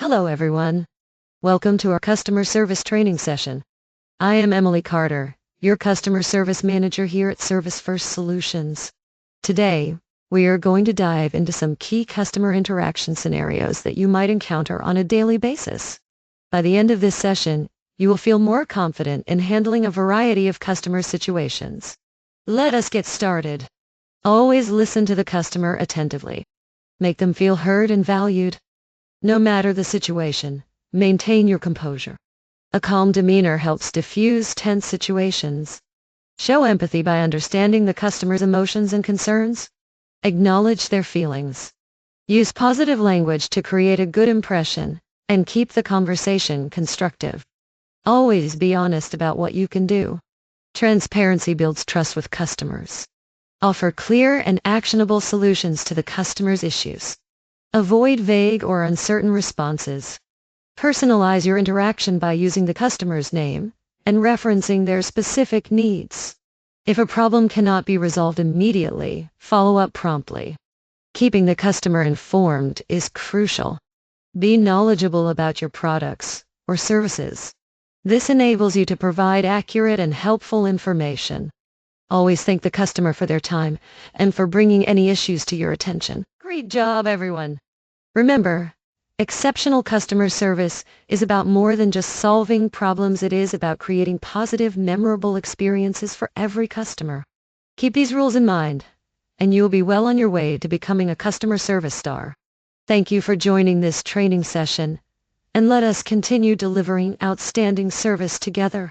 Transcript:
Hello, everyone. Welcome to our customer service training session. I am Emily Carter, your customer service manager here at Service First Solutions. Today, we are going to dive into some key customer interaction scenarios that you might encounter on a daily basis. By the end of this session, you will feel more confident in handling a variety of customer situations. Let us get started. Always listen to the customer attentively. Make them feel heard and valued. No matter the situation, maintain your composure. A calm demeanor helps diffuse tense situations. Show empathy by understanding the customer's emotions and concerns. Acknowledge their feelings. Use positive language to create a good impression and keep the conversation constructive. Always be honest about what you can do. Transparency builds trust with customers. Offer clear and actionable solutions to the customer's issues. Avoid vague or uncertain responses. Personalize your interaction by using the customer's name and referencing their specific needs. If a problem cannot be resolved immediately, follow up promptly. Keeping the customer informed is crucial. Be knowledgeable about your products or services. This enables you to provide accurate and helpful information. Always thank the customer for their time and for bringing any issues to your attention. Great job, everyone. Remember, exceptional customer service is about more than just solving problems. It is about creating positive, memorable experiences for every customer. Keep these rules in mind, and you will be well on your way to becoming a customer service star. Thank you for joining this training session, and let us continue delivering outstanding service together.